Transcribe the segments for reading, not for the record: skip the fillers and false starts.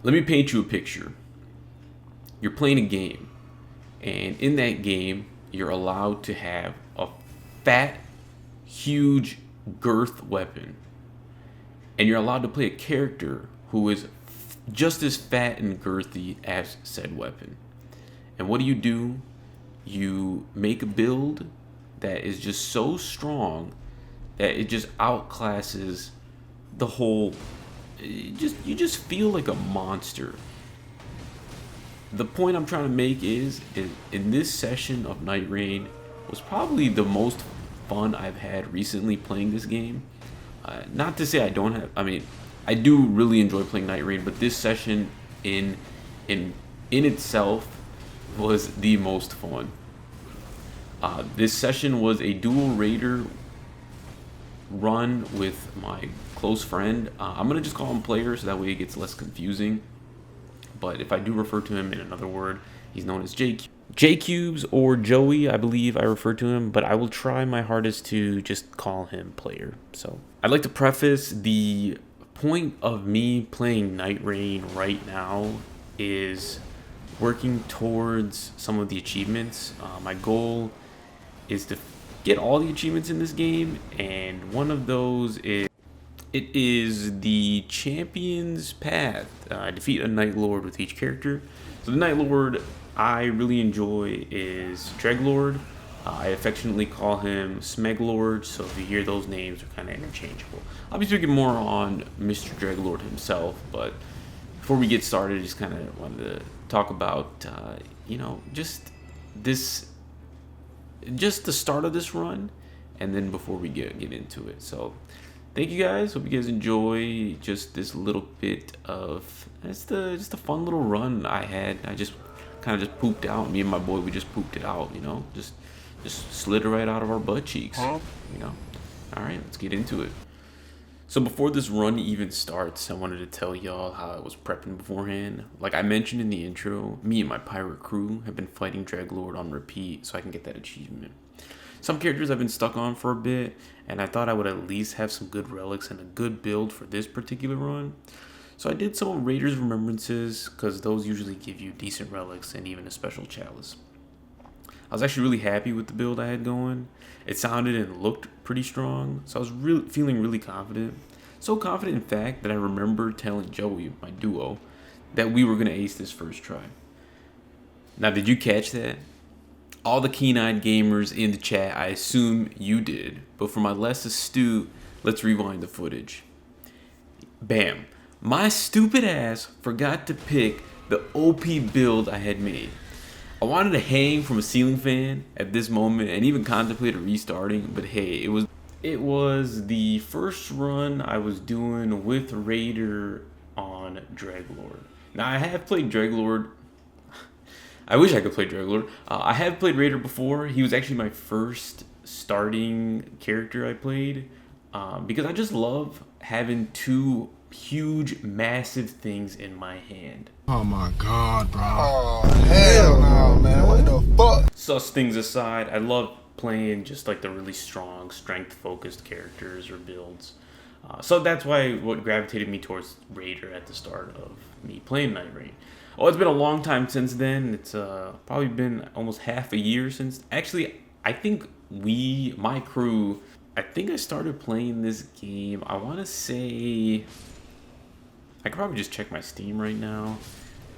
Let me paint you a picture. You're playing a game, and in that game, you're allowed to have a fat, huge girth weapon, and you're allowed to play a character who is just as fat and girthy as said weapon. And what do? You make a build that is just so strong that it just outclasses the whole. You just feel like a monster. The point I'm trying to make is in this session of Nightreign was probably the most fun I've had recently playing this game. Not to say I don't have. I mean, I do really enjoy playing Nightreign, but this session in itself was the most fun. This session was a dual raider run with my close friend. I'm gonna just call him player so that way it gets less confusing. But if I do refer to him in another word, he's known as J-Cubes or Joey, I believe I refer to him, but I will try my hardest to just call him player. So I'd like to preface the point of me playing Nightreign right now is working towards some of the achievements. My goal is to get all the achievements in this game, and one of those is the Champion's Path. Defeat a Nightlord with each character. So the Nightlord I really enjoy is Dreglord. I affectionately call him Smeglord, so if you hear those names, they're kind of interchangeable. I'll be speaking more on Mr. Dreglord himself, but before we get started, I just kind of wanted to talk about, just the start of this run, and then before we get into it. So thank you guys. Hope you guys enjoy just this little bit of just a fun little run I had. I just kind of just pooped out. Me and my boy, we just pooped it out. Just slid it right out of our butt cheeks. All right, let's get into it. So before this run even starts, I wanted to tell y'all how I was prepping beforehand. Like I mentioned in the intro, me and my pirate crew have been fighting Dreglord on repeat so I can get that achievement. Some characters I've been stuck on for a bit, and I thought I would at least have some good relics and a good build for this particular run. So I did some of Raiders Remembrances, because those usually give you decent relics and even a special chalice. I was actually really happy with the build I had going. It sounded and looked pretty strong, so I was feeling really confident. So confident, in fact, that I remember telling Joey, my duo, that we were going to ace this first try. Now, did you catch that? All the keen-eyed gamers in the chat, I assume you did. But for my less astute, let's rewind the footage. Bam. My stupid ass forgot to pick the OP build I had made. I wanted to hang from a ceiling fan at this moment and even contemplated restarting, but hey, it was the first run I was doing with Raider on Dreglord. Now I have played Dreglord. I wish I could play Dreglord. I have played Raider before. He was actually my first starting character I played because I just love having two huge, massive things in my hand. Oh my god, bro. Oh, hell no, man. What the fuck? Sus things aside, I love playing just like the really strong, strength-focused characters or builds. So that's what gravitated me towards Raider at the start of me playing Nightreign. Oh, it's been a long time since then. It's probably been almost half a year since. Actually, I think my crew, I think I started playing this game, I want to say, I could probably just check my Steam right now,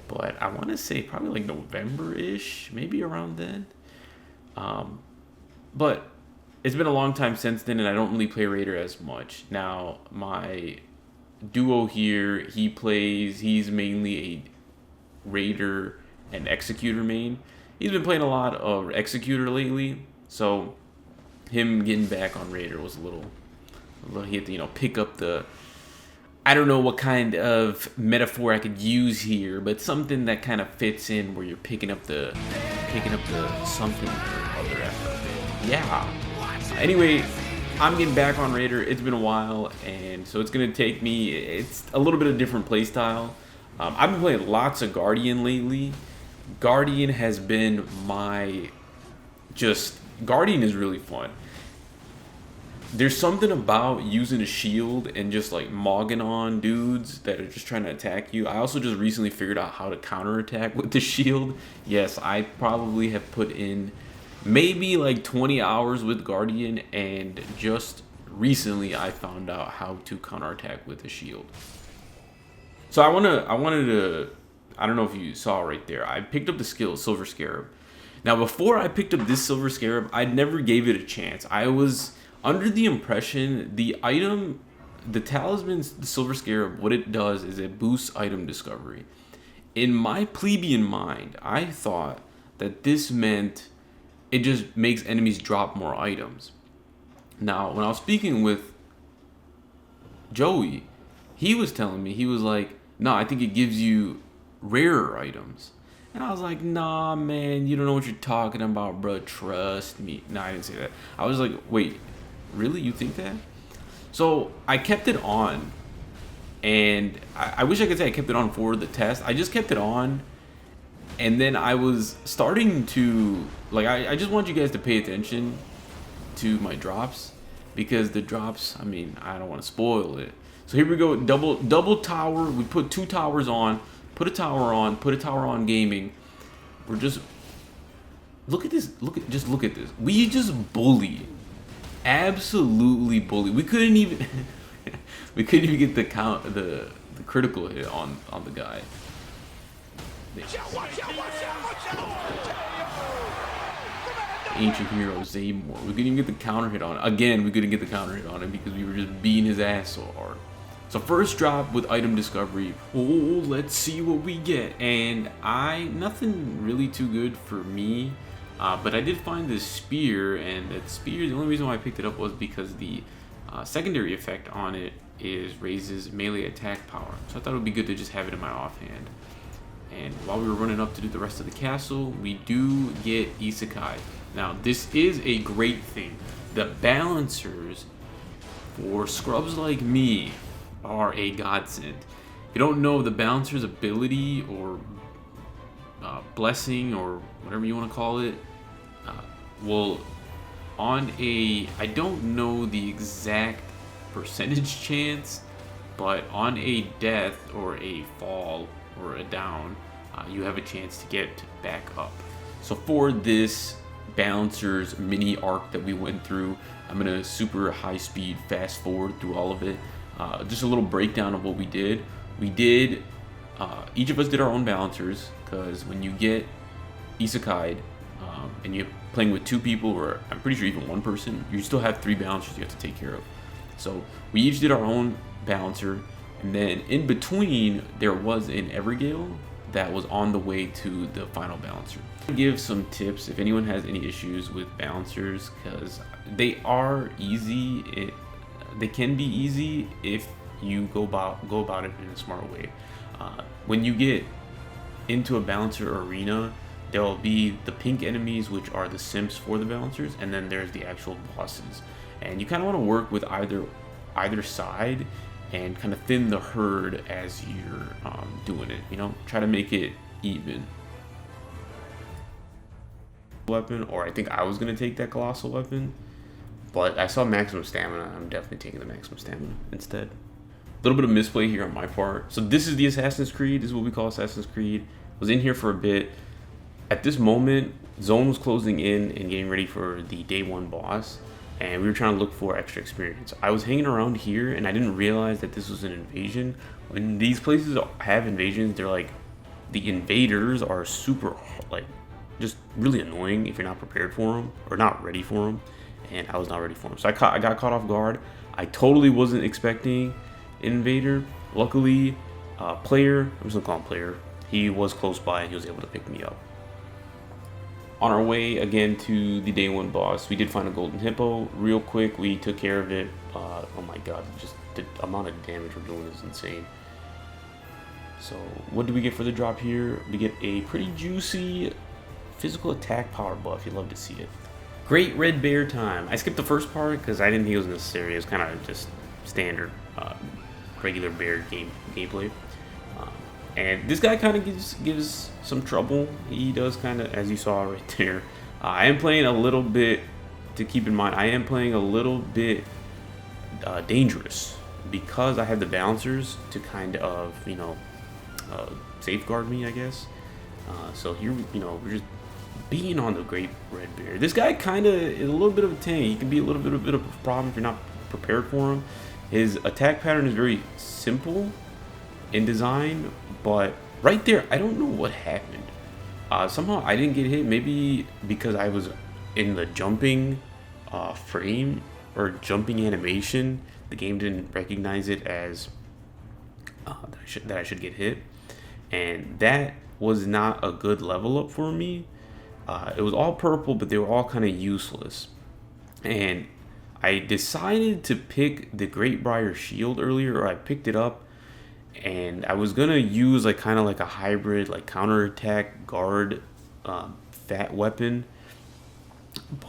but I want to say probably like November-ish, maybe around then. But it's been a long time since then, and I don't really play Raider as much. Now, my duo here, he's mainly a Raider and Executor main. He's been playing a lot of Executor lately, so him getting back on Raider was a little he had to, pick up the, I don't know what kind of metaphor I could use here, but something that kind of fits in where you're picking up the something or other after a bit. Yeah. Anyway, I'm getting back on Raider. It's been a while, and so it's gonna take me. It's a little bit of different play style. I've been playing lots of Guardian lately. Guardian has been Guardian is really fun. there's something about using a shield and just like mogging on dudes that are just trying to attack you. I also just recently figured out how to counterattack with the shield. Yes, I probably have put in maybe like 20 hours with Guardian, and just recently I found out how to counterattack with a shield. So I wanted to, I don't know if you saw right there, I picked up the skill Silver Scarab. Now before I picked up this Silver Scarab, I never gave it a chance. I was under the impression the item, the talisman, the Silver Scarab, what it does is it boosts item discovery. In my plebeian mind, I thought that this meant it just makes enemies drop more items. Now, when I was speaking with Joey, he was telling me, he was like, nah, I think it gives you rarer items. And I was like, nah, man, you don't know what you're talking about, bro. Trust me. No, I didn't say that. I was like, wait, really? You think that? So I kept it on. And I wish I could say I kept it on for the test. I just kept it on. And then I was starting to, like, I just want you guys to pay attention to my drops. Because the drops, I mean, I don't want to spoil it. So here we go, double tower. We put 2 towers on. Put a tower on gaming. We're just, look at this, look at this. We just bully, absolutely bully. We couldn't even, get the count, the critical hit on the guy. Ancient hero Zaymore. We couldn't even get the counter hit on it. Again, we couldn't get the counter hit on him because we were just beating his ass so hard. So first drop with item discovery. Oh, let's see what we get. And nothing really too good for me. But I did find this spear, and that spear, the only reason why I picked it up was because the secondary effect on it is raises melee attack power. So I thought it would be good to just have it in my offhand. And while we were running up to do the rest of the castle, we do get Isekai. Now, this is a great thing. The balancers for scrubs like me are a godsend. If you don't know, the balancer's ability or blessing or whatever you want to call it, will on a, I don't know the exact percentage chance, but on a death or a fall or a down, you have a chance to get back up. So for this balancer's mini arc that we went through, I'm gonna super high speed fast forward through all of it. Just a little breakdown of what we did. We did, each of us did our own balancers, because when you get isekai'd and you're playing with 2 people, or I'm pretty sure even 1 person, you still have 3 balancers you have to take care of. So we each did our own balancer, and then in between there was an Evergale that was on the way to the final balancer. I'll give some tips if anyone has any issues with balancers, because they are easy. They can be easy if you go about it in a smart way. When you get into a balancer arena, there will be the pink enemies, which are the simps for the balancers, and then there's the actual bosses. And you kind of want to work with either side and kind of thin the herd as you're doing it. You know, try to make it even. Weapon, or I think I was gonna take that colossal weapon, but I saw maximum stamina. I'm definitely taking the maximum stamina instead. A little bit of misplay here on my part. So this is the Assassin's Creed. This is what we call Assassin's Creed. Was in here for a bit. At this moment, zone was closing in and getting ready for the day 1 boss, and we were trying to look for extra experience. I was hanging around here and I didn't realize that this was an invasion. When these places have invasions, they're like, the invaders are super, like, just really annoying if you're not prepared for them or not ready for them, and I was not ready for them. So I got caught off guard. I totally wasn't expecting an invader. Luckily, Player, I'm just gonna call him Player, he was close by and he was able to pick me up. On our way again to the day 1 boss, we did find a golden hippo real quick. We took care of it. Oh my god, just the amount of damage we're doing is insane. So what do we get for the drop here? We get a pretty juicy physical attack power buff. You'd love to see it. Great red bear time. I skipped the first part because I didn't think it was necessary. It was kind of just standard regular bear gameplay. And this guy kind of gives some trouble. He does kind of, as you saw right there. I am playing a little bit, to keep in mind, I am playing a little bit dangerous because I have the balancers to kind of, safeguard me, I guess. So here, we're just being on the Great Red Bear. This guy kind of is a little bit of a tank. He can be a little bit of a problem if you're not prepared for him. His attack pattern is very simple in design, but right there, I don't know what happened. Somehow I didn't get hit. Maybe because I was in the jumping frame or jumping animation. The game didn't recognize it as that I should get hit, and that was not a good level up for me. It was all purple, but they were all kind of useless. And I decided to pick the Great Briar Shield earlier, or I picked it up, and I was gonna use kind of like a hybrid, like counterattack guard, fat weapon.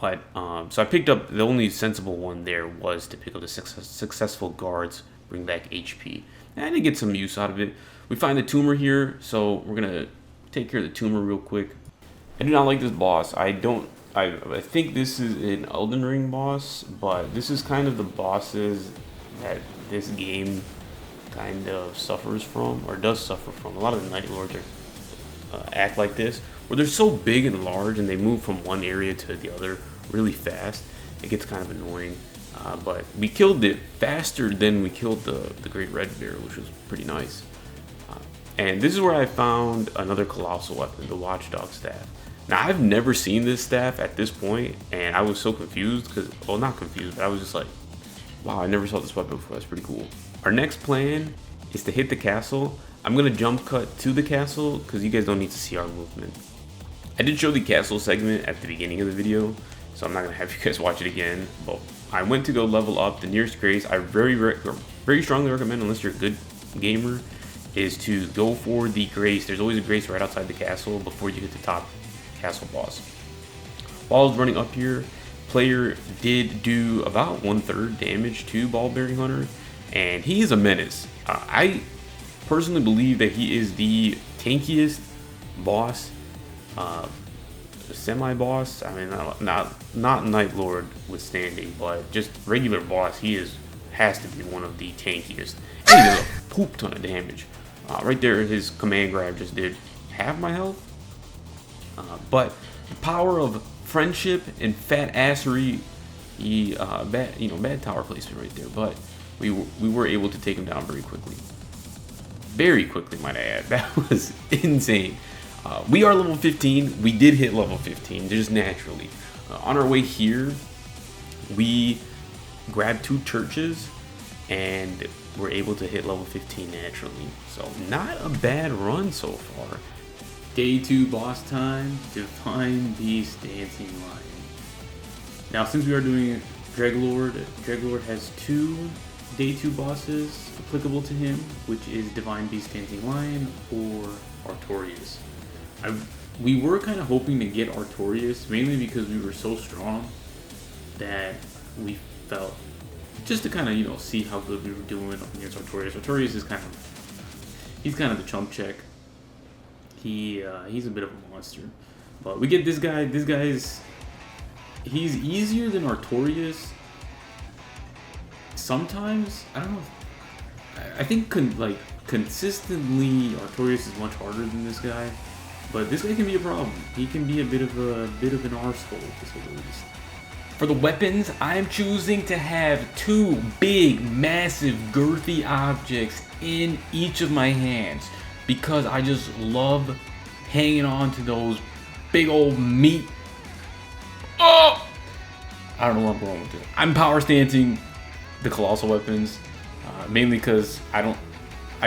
But so I picked up the only sensible one there was to pick up the successful guards, bring back HP, and I did get some use out of it. We find the tumor here, so we're gonna take care of the tumor real quick. I do not like this boss. I think this is an Elden Ring boss, but this is kind of the bosses that this game kind of suffers from, or does suffer from. A lot of the Nightlords act like this, where they're so big and large and they move from one area to the other really fast. It gets kind of annoying. But we killed it faster than we killed the Great Red Bear, which was pretty nice. And this is where I found another colossal weapon, the Watchdog Staff. Now, I've never seen this staff at this point, and I was so confused, not confused, but I was just like, wow, I never saw this weapon before. That's pretty cool. Our next plan is to hit the castle. I'm going to jump cut to the castle, because you guys don't need to see our movement. I did show the castle segment at the beginning of the video, so I'm not going to have you guys watch it again, but I went to go level up the nearest grace. I very strongly recommend, unless you're a good gamer, is to go for the grace. There's always a grace right outside the castle before you hit the top castle boss. While I was running up here, player did do about 1/3 damage to Ball-Bearing Hunter, and he is a menace. I personally believe that he is the tankiest boss, semi-boss. I mean, not Nightlord withstanding, but just regular boss. He has to be one of the tankiest. And he does a poop ton of damage. Right there, his command grab just did half my health. But the power of friendship and fat assery, bad tower placement right there. But we were able to take him down very quickly. Very quickly, might I add. That was insane. We are level 15. We did hit level 15 just naturally. On our way here, we grabbed 2 churches and were able to hit level 15 naturally. So not a bad run so far. Day 2 boss time, Divine Beast Dancing Lion. Now, since we are doing Dreglord has 2 Day 2 bosses applicable to him, which is Divine Beast Dancing Lion or Artorias. We were kind of hoping to get Artorias, mainly because we were so strong that we felt, just to kind of, see how good we were doing against Artorias. Artorias is he's kind of the chump check. He's a bit of a monster, but we get this guy. He's easier than Artorias. Sometimes, I don't know. I think consistently Artorias is much harder than this guy, but this guy can be a problem. He can be a bit of an arsehole, to say the least. For the weapons, I'm choosing to have 2 big, massive, girthy objects in each of my hands, because I just love hanging on to those big old meat. Oh! I don't know where I'm going with it. I'm power stancing the colossal weapons, mainly because I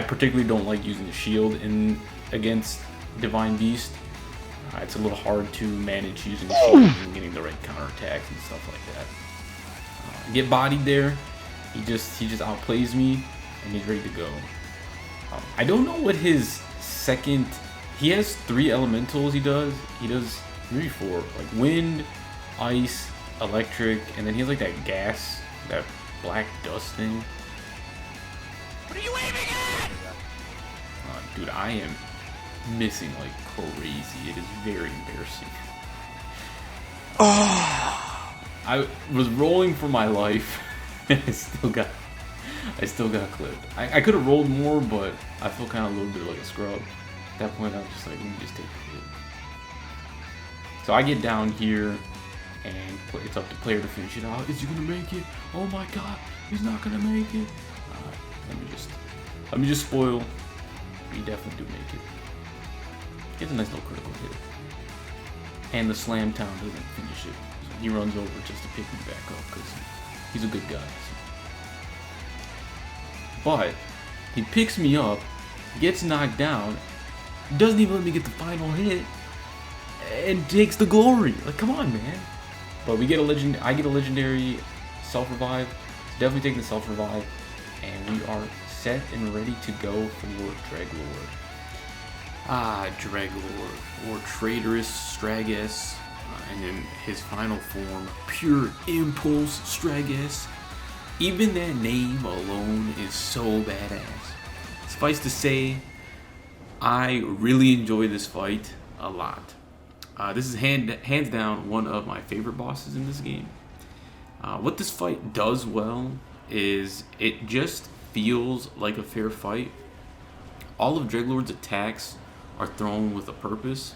particularly don't like using the shield against Divine Beast. It's a little hard to manage using the shield and getting the right counterattacks and stuff like that. Get bodied there. He just outplays me, and he's ready to go. I don't know what his second. He has 3 elementals. He does maybe 4, like wind, ice, electric, and then he has like that gas, that black dust thing. What are you aiming at? Dude, I am missing like crazy. It is very embarrassing. Oh, I was rolling for my life I still got clipped. I could have rolled more, but I feel kind of a little bit like a scrub. At that point, I was just like, let me just take the hit. So I get down here, and it's up to player to finish it out. Is he gonna make it? Oh my god, he's not gonna make it. Let me just spoil. He definitely do make it. Gets a nice little critical hit. And the slam town doesn't finish it. So he runs over just to pick me back up because he's a good guy. So. But he picks me up, gets knocked down, doesn't even let me get the final hit, and takes the glory. Like, come on, man. But we get I get a legendary self-revive. Definitely taking the self-revive. And we are set and ready to go for Dreglord. Dreglord, or Traitorous Stragus, and in his final form, Pure Impulse Stragus. Even that name alone is so badass. Suffice to say, I really enjoy this fight a lot. This is hands down one of my favorite bosses in this game. What this fight does well is it just feels like a fair fight. All of Dreglord's attacks are thrown with a purpose.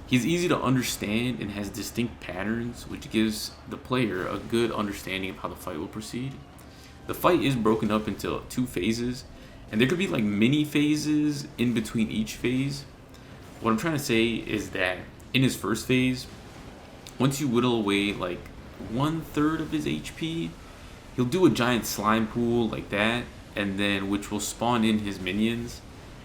He's easy to understand and has distinct patterns, which gives the player a good understanding of how the fight will proceed. The fight is broken up into 2 phases, and there could be like mini phases in between each phase. What I'm trying to say is that in his first phase, once you whittle away like 1/3 of his HP, he'll do a giant slime pool like that, and then which will spawn in his minions.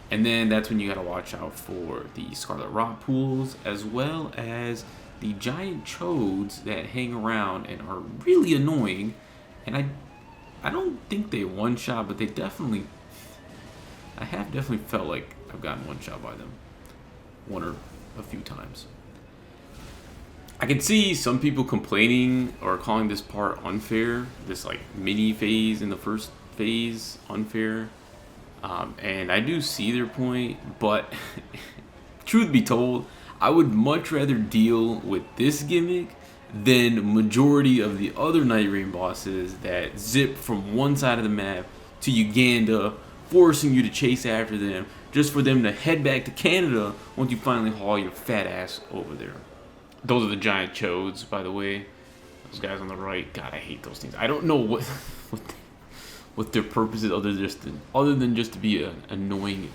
And then that's when you gotta watch out for the Scarlet Rot pools, as well as the giant chodes that hang around and are really annoying. And I don't think they one-shot, but they definitely... I have definitely felt like I've gotten one-shot by them. One or a few times. I can see some people complaining or calling this part unfair. This like mini phase in the first phase unfair. And I do see their point, but truth be told, I would much rather deal with this gimmick than majority of the other Nightreign bosses that zip from one side of the map to Uganda, forcing you to chase after them just for them to head back to Canada once you finally haul your fat ass over there. Those are the giant chodes, by the way. Those guys on the right, God, I hate those things. I don't know what their purpose is other than just to be an annoying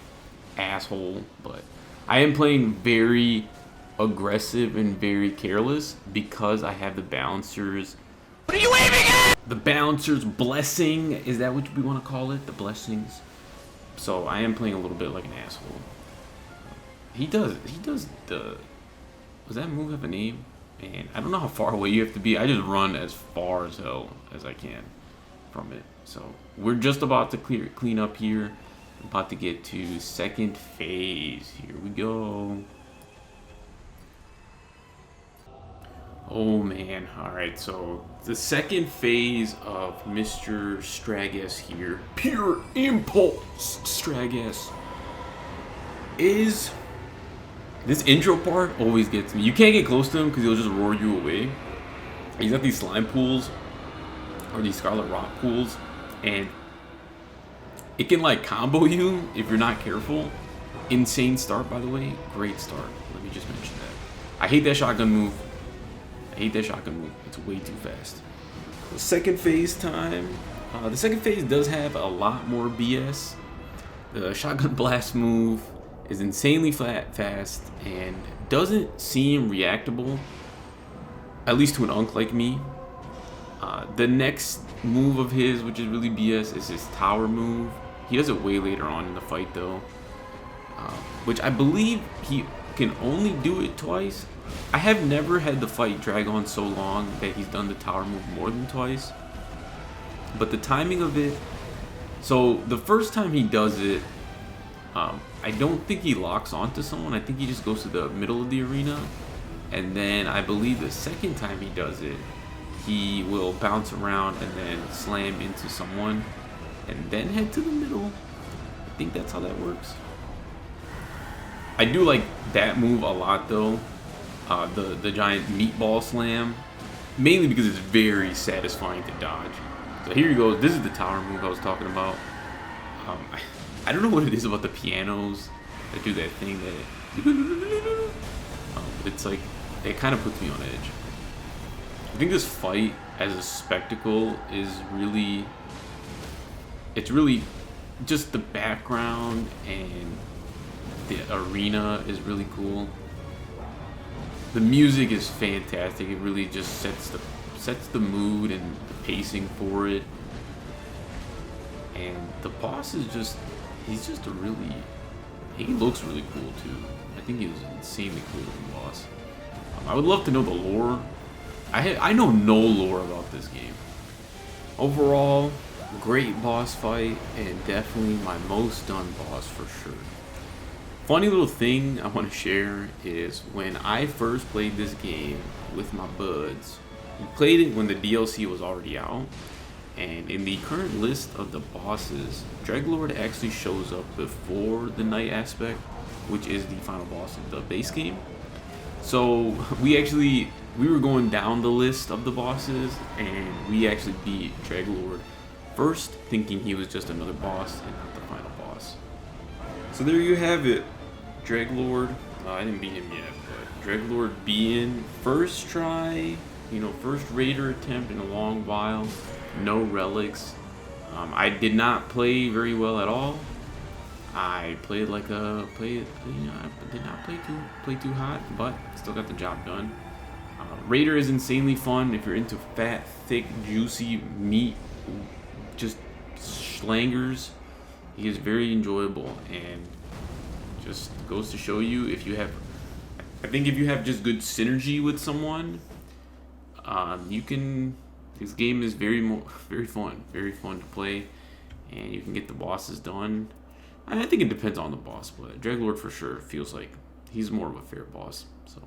asshole, but I am playing very aggressive and very careless because I have the balancers. What are you aiming at? The balancer's blessing, is that what we want to call it? The blessings. So I am playing a little bit like an asshole. He does the... Does that move have a name? Man, I don't know how far away you have to be. I just run as far as hell as I can from it. So we're just about to clean up here. I'm about to get to second phase. Here we go. Oh man, alright, so the second phase of Mr. Stragus here, Pure Impulse Stragus, is... This intro part always gets me. You can't get close to him because he'll just roar you away. He's got these slime pools, or these Scarlet Rock pools, and it can like combo you if you're not careful. Insane start, by the way. Great start. Let me just mention that. I hate that shotgun move. It's way too fast. The second phase time. The second phase does have a lot more BS. The shotgun blast move is insanely fast and doesn't seem reactable, at least to an unk like me. The next move of his, which is really BS, is his tower move. He does it way later on in the fight though, which I believe he can only do it twice. I have never had the fight drag on so long that he's done the tower move more than twice. But the timing of it, so the first time he does it, I don't think he locks onto someone. I think he just goes to the middle of the arena. And then I believe the second time he does it, he will bounce around and then slam into someone and then head to the middle. I think that's how that works. I do like that move a lot though. The giant meatball slam. Mainly because it's very satisfying to dodge. So here you go. This is the tower move I was talking about. I don't know what it is about the pianos that do that thing that. But it's like it kind of puts me on edge. I think this fight as a spectacle is really. It's really just the background and the arena is really cool. The music is fantastic. It really just sets the mood and the pacing for it. And the boss is he's just a really, he looks really cool too. I think he's an insanely cool looking boss. I would love to know the lore. I know no lore about this game. Overall, great boss fight and definitely my most done boss for sure. Funny little thing I want to share is when I first played this game with my buds, we played it when the DLC was already out, and in the current list of the bosses, Dreglord actually shows up before the night aspect, which is the final boss of the base game. So we were going down the list of the bosses, and we actually beat Dreglord first, thinking he was just another boss and not the final boss. So there you have it. Dreglord, I didn't beat him yet, but Dreglord being first try, first raider attempt in a long while, no relics. I did not play very well at all. I played I did not play too hot, but still got the job done. Raider is insanely fun if you're into fat, thick, juicy meat, just slangers. He is very enjoyable and just goes to show you if you have just good synergy with someone, this game is very fun to play, and you can get the bosses done. I think it depends on the boss, but Dreglord for sure feels like he's more of a fair boss. So